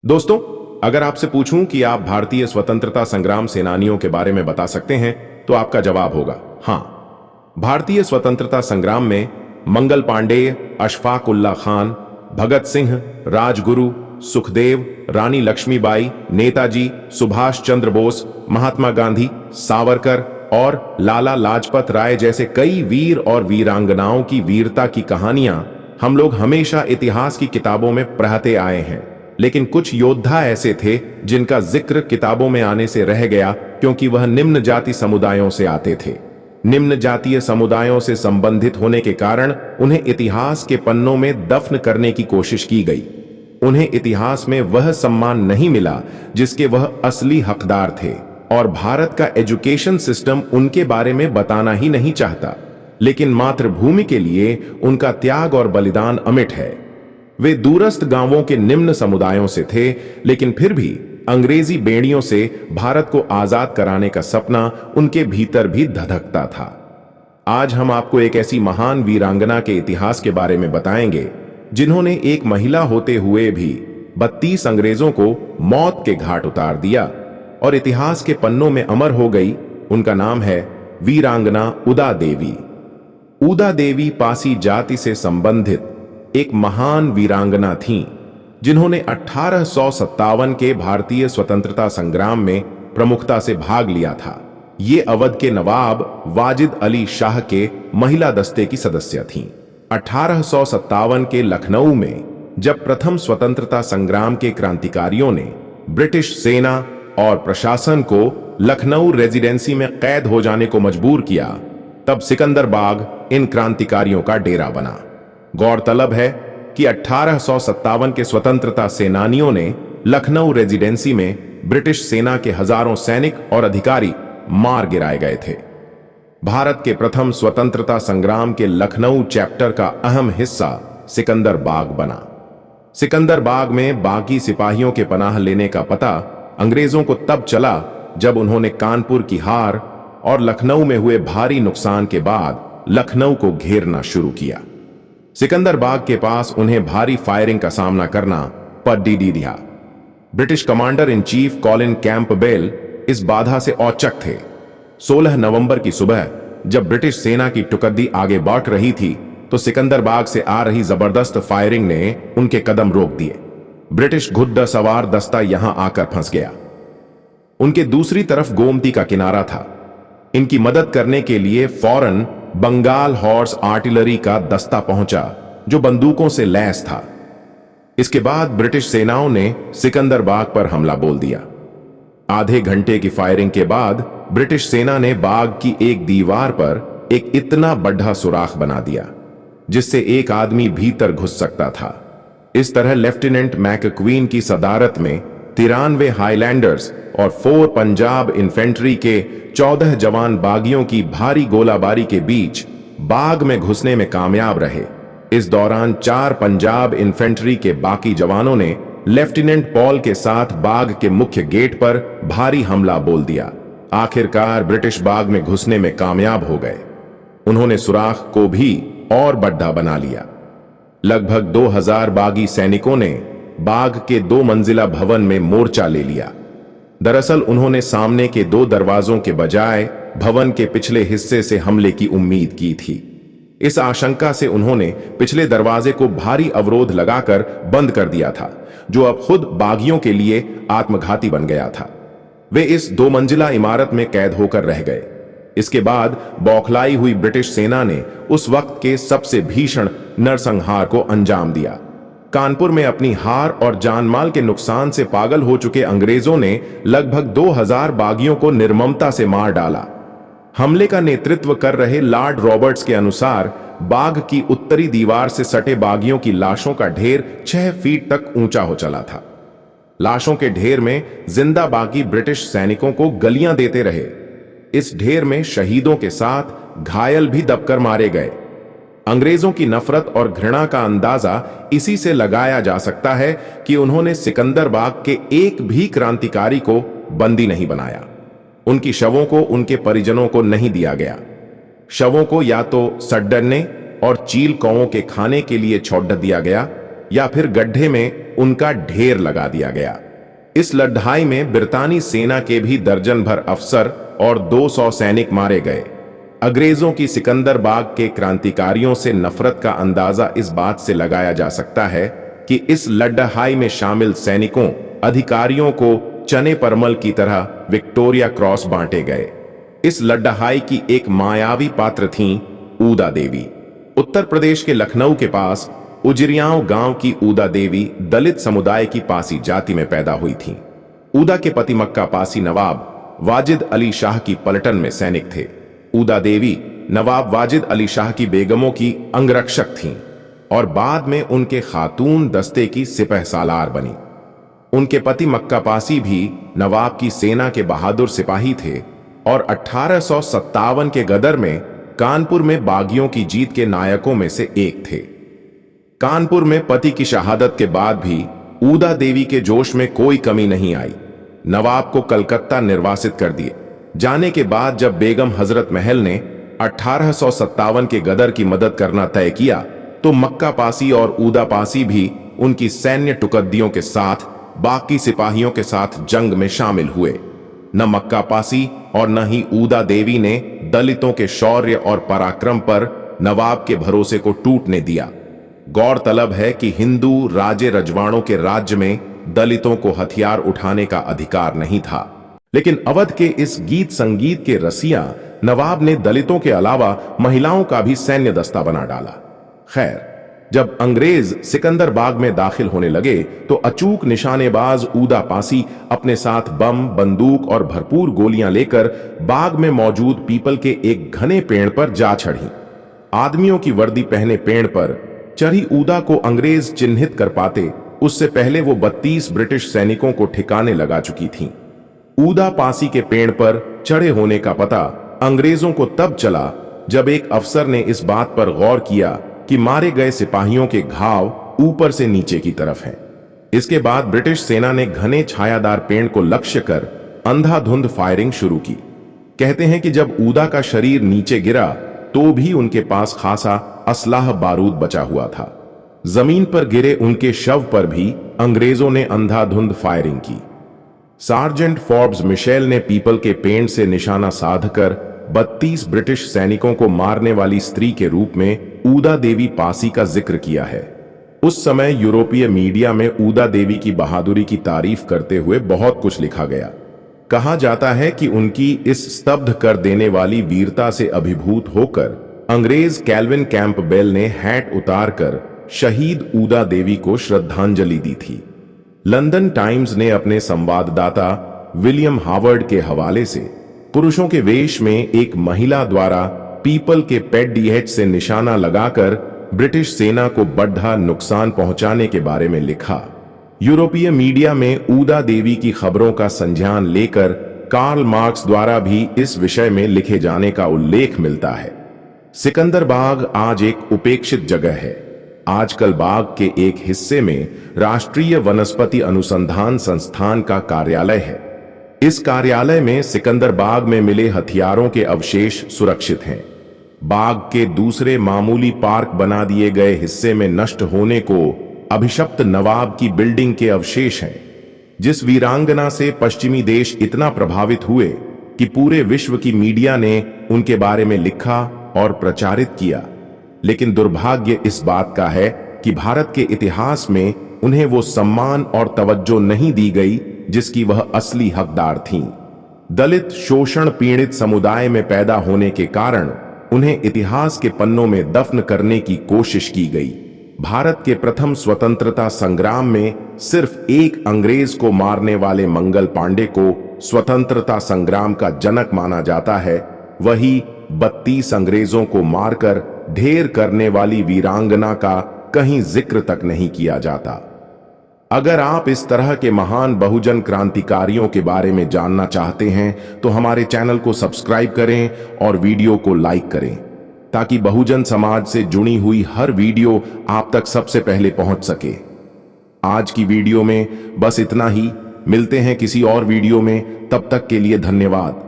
दोस्तों, अगर आपसे पूछूं कि आप भारतीय स्वतंत्रता संग्राम सेनानियों के बारे में बता सकते हैं तो आपका जवाब होगा हां। भारतीय स्वतंत्रता संग्राम में मंगल पांडेय, अशफाक उल्लाह खान, भगत सिंह, राजगुरु, सुखदेव, रानी लक्ष्मीबाई, नेताजी सुभाष चंद्र बोस, महात्मा गांधी, सावरकर और लाला लाजपत राय जैसे कई वीर और वीरांगनाओं की वीरता की कहानियां हम लोग हमेशा इतिहास की किताबों में पढ़ते आए हैं। लेकिन कुछ योद्धा ऐसे थे जिनका जिक्र किताबों में आने से रह गया क्योंकि वह निम्न जाति समुदायों से आते थे। निम्न जातीय समुदायों से संबंधित होने के कारण उन्हें इतिहास के पन्नों में दफन करने की कोशिश की गई। उन्हें इतिहास में वह सम्मान नहीं मिला जिसके वह असली हकदार थे और भारत का एजुकेशन सिस्टम उनके बारे में बताना ही नहीं चाहता। लेकिन मातृभूमि के लिए उनका त्याग और बलिदान अमिट है। वे दूरस्थ गांवों के निम्न समुदायों से थे, लेकिन फिर भी अंग्रेजी बेड़ियों से भारत को आजाद कराने का सपना उनके भीतर भी धधकता था। आज हम आपको एक ऐसी महान वीरांगना के इतिहास के बारे में बताएंगे जिन्होंने एक महिला होते हुए भी 32 अंग्रेजों को मौत के घाट उतार दिया और इतिहास के पन्नों में अमर हो गई। उनका नाम है वीरांगना उदा देवी। उदा देवी पासी जाति से संबंधित एक महान वीरांगना थीं, जिन्होंने 1857 के भारतीय स्वतंत्रता संग्राम में प्रमुखता से भाग लिया था। ये अवध के नवाब वाजिद अली शाह के महिला दस्ते की सदस्य थीं। 1857 के लखनऊ में जब प्रथम स्वतंत्रता संग्राम के क्रांतिकारियों ने ब्रिटिश सेना और प्रशासन को लखनऊ रेजिडेंसी में कैद हो जाने को मजबूर किया, तब सिकंदरबाग इन क्रांतिकारियों का डेरा बना। गौरतलब है कि 1857 के स्वतंत्रता सेनानियों ने लखनऊ रेजिडेंसी में ब्रिटिश सेना के हजारों सैनिक और अधिकारी मार गिराए गए थे। भारत के प्रथम स्वतंत्रता संग्राम के लखनऊ चैप्टर का अहम हिस्सा सिकंदरबाग बना। सिकंदरबाग में बागी सिपाहियों के पनाह लेने का पता अंग्रेजों को तब चला जब उन्होंने कानपुर की हार और लखनऊ में हुए भारी नुकसान के बाद लखनऊ को घेरना शुरू किया। सिकंदरबाग के पास उन्हें भारी फायरिंग का सामना करना पड़ दिया। British commander in chief Colin Campbell इस बाधा से औचक थे। 16 नवंबर की सुबह जब ब्रिटिश सेना की टुकड़ी आगे बढ़ रही थी तो सिकंदरबाग से आ रही जबरदस्त फायरिंग ने उनके कदम रोक दिए। ब्रिटिश घुड्डा सवार दस्ता यहां आकर फंस गया। उनके दूसरी तरफ गोमती का किनारा था। इनकी मदद करने के लिए फौरन बंगाल हॉर्स आर्टिलरी का दस्ता पहुंचा जो बंदूकों से लैस था। इसके बाद ब्रिटिश सेनाओं ने सिकंदरबाग पर हमला बोल दिया। आधे घंटे की फायरिंग के बाद ब्रिटिश सेना ने बाग की एक दीवार पर एक इतना बड़ा सुराख बना दिया जिससे एक आदमी भीतर घुस सकता था। इस तरह लेफ्टिनेंट मैकक्वीन की सदारत में 93 हाईलैंडर्स और 4 पंजाब इन्फेंट्री के 14 जवान बागियों की भारी गोलाबारी के बीच बाग में घुसने में कामयाब रहे। इस दौरान 4 पंजाब इन्फेंट्री के बाकी जवानों ने लेफ्टिनेंट पॉल के साथ बाग के मुख्य गेट पर भारी हमला बोल दिया। आखिरकार ब्रिटिश बाग में घुसने में कामयाब हो गए। उन्होंने सुराख को भी और बड़ा बना लिया। लगभग 2000 बागी सैनिकों ने बाग के 2 मंजिला भवन में मोर्चा ले लिया। दरअसल उन्होंने सामने के 2 दरवाजों के बजाय भवन के पिछले हिस्से से हमले की उम्मीद की थी। इस आशंका से उन्होंने पिछले दरवाजे को भारी अवरोध लगाकर बंद कर दिया था, जो अब खुद बागियों के लिए आत्मघाती बन गया था। वे इस 2 मंजिला इमारत में कैद होकर रह गए। इसके बाद बौखलाई हुई ब्रिटिश सेना ने उस वक्त के सबसे भीषण नरसंहार को अंजाम दिया। कानपुर में अपनी हार और जानमाल के नुकसान से पागल हो चुके अंग्रेजों ने लगभग 2000 बागियों को निर्ममता से मार डाला। हमले का नेतृत्व कर रहे लॉर्ड रॉबर्ट्स के अनुसार बाग की उत्तरी दीवार से सटे बागियों की लाशों का ढेर 6 फीट तक ऊंचा हो चला था। लाशों के ढेर में जिंदा बागी ब्रिटिश सैनिकों को गलियां देते रहे। इस ढेर में शहीदों के साथ घायल भी दबकर मारे गए। अंग्रेजों की नफरत और घृणा का अंदाजा इसी से लगाया जा सकता है कि उन्होंने सिकंदरबाग के एक भी क्रांतिकारी को बंदी नहीं बनाया। उनकी शवों को उनके परिजनों को नहीं दिया गया। शवों को या तो सड्डरने और चील कौओं के खाने के लिए छोड़ दिया गया या फिर गड्ढे में उनका ढेर लगा दिया गया। इस लड़ाई में ब्रितानी सेना के भी दर्जन भर अफसर और 200 सैनिक मारे गए। अंग्रेजों की सिकंदरबाग के क्रांतिकारियों से नफरत का अंदाजा इस बात से लगाया जा सकता है कि इस लड़ाई में शामिल सैनिकों अधिकारियों को चने परमल की तरह विक्टोरिया क्रॉस बांटे गए। इस लड़ाई की एक मायावी पात्र थीं ऊदा देवी। उत्तर प्रदेश के लखनऊ के पास उजरियाओं गांव की ऊदा देवी दलित समुदाय की पासी जाति में पैदा हुई थीं। ऊदा के पति मक्का पासी नवाब वाजिद अली शाह की पलटन में सैनिक थे। ऊदा देवी नवाब वाजिद अली शाह की बेगमों की अंगरक्षक थीं और बाद में उनके खातून दस्ते की सिपहसालार बनी। उनके पति मक्का पासी भी नवाब की सेना के बहादुर सिपाही थे और 1857 के गदर में कानपुर में बागियों की जीत के नायकों में से एक थे। कानपुर में पति की शहादत के बाद भी ऊदा देवी के जोश में कोई कमी नहीं आई। नवाब को कलकत्ता निर्वासित कर दिए जाने के बाद जब बेगम हजरत महल ने 1857 के गदर की मदद करना तय किया तो मक्का पासी और ऊदा पासी भी उनकी सैन्य टुकड़ियों के साथ बाकी सिपाहियों के साथ जंग में शामिल हुए। न मक्का पासी और न ही ऊदा देवी ने दलितों के शौर्य और पराक्रम पर नवाब के भरोसे को टूटने दिया। गौरतलब है कि हिंदू राजे रजवाड़ों के राज्य में दलितों को हथियार उठाने का अधिकार नहीं था, लेकिन अवध के इस गीत संगीत के रसिया नवाब ने दलितों के अलावा महिलाओं का भी सैन्य दस्ता बना डाला। खैर, जब अंग्रेज सिकंदरबाग में दाखिल होने लगे तो अचूक निशानेबाज ऊदा पासी अपने साथ बम, बंदूक और भरपूर गोलियां लेकर बाग में मौजूद पीपल के एक घने पेड़ पर जा चढ़ी। आदमियों की वर्दी पहने पेड़ पर चढ़ी ऊदा को अंग्रेज चिन्हित कर पाते उससे पहले वो 32 ब्रिटिश सैनिकों को ठिकाने लगा चुकी थीं। ऊदा पासी के पेड़ पर चढ़े होने का पता अंग्रेजों को तब चला जब एक अफसर ने इस बात पर गौर किया कि मारे गए सिपाहियों के घाव ऊपर से नीचे की तरफ हैं। इसके बाद ब्रिटिश सेना ने घने छायादार पेड़ को लक्ष्य कर अंधाधुंध फायरिंग शुरू की। कहते हैं कि जब ऊदा का शरीर नीचे गिरा तो भी उनके पास खासा असलाह बारूद बचा हुआ था। जमीन पर गिरे उनके शव पर भी अंग्रेजों ने अंधाधुंध फायरिंग की। सार्जेंट फोर्ब्स मिशेल ने पीपल के पेड़ से निशाना साधकर 32 ब्रिटिश सैनिकों को मारने वाली स्त्री के रूप में ऊदा देवी पासी का जिक्र किया है। उस समय यूरोपीय मीडिया में ऊदा देवी की बहादुरी की तारीफ करते हुए बहुत कुछ लिखा गया। कहा जाता है कि उनकी इस स्तब्ध कर देने वाली वीरता से अभिभूत होकर अंग्रेज कैल्विन कैंपबेल ने हैट उतारकर शहीद ऊदा देवी को श्रद्धांजलि दी थी। लंदन टाइम्स ने अपने संवाददाता विलियम हावर्ड के हवाले से पुरुषों के वेश में एक महिला द्वारा पीपल के पेडीहेट से निशाना लगाकर ब्रिटिश सेना को बड़ा नुकसान पहुंचाने के बारे में लिखा। यूरोपीय मीडिया में ऊदा देवी की खबरों का संज्ञान लेकर कार्ल मार्क्स द्वारा भी इस विषय में लिखे जाने का उल्लेख मिलता है। सिकंदरबाग आज एक उपेक्षित जगह है। आजकल बाग के एक हिस्से में राष्ट्रीय वनस्पति अनुसंधान संस्थान का कार्यालय है। इस कार्यालय में सिकंदरबाग में मिले हथियारों के अवशेष सुरक्षित हैं। बाग के दूसरे मामूली पार्क बना दिए गए हिस्से में नष्ट होने को अभिशप्त नवाब की बिल्डिंग के अवशेष हैं, जिस वीरांगना से पश्चिमी देश इतना प्रभावित हुए कि पूरे विश्व की मीडिया ने उनके बारे में लिखा और प्रचारित किया। लेकिन दुर्भाग्य इस बात का है कि भारत के इतिहास में उन्हें वो सम्मान और तवज्जो नहीं दी गई जिसकी वह असली हकदार थीं। दलित शोषण पीड़ित समुदाय में पैदा होने के कारण उन्हें इतिहास के पन्नों में दफन करने की कोशिश की गई। भारत के प्रथम स्वतंत्रता संग्राम में सिर्फ एक अंग्रेज को मारने वाले मंगल पांडे को स्वतंत्रता संग्राम का जनक माना जाता है, वही 32 अंग्रेजों को मारकर ढेर करने वाली वीरांगना का कहीं जिक्र तक नहीं किया जाता। अगर आप इस तरह के महान बहुजन क्रांतिकारियों के बारे में जानना चाहते हैं तो हमारे चैनल को सब्सक्राइब करें और वीडियो को लाइक करें, ताकि बहुजन समाज से जुड़ी हुई हर वीडियो आप तक सबसे पहले पहुंच सके। आज की वीडियो में बस इतना ही। मिलते हैं किसी और वीडियो में, तब तक के लिए धन्यवाद।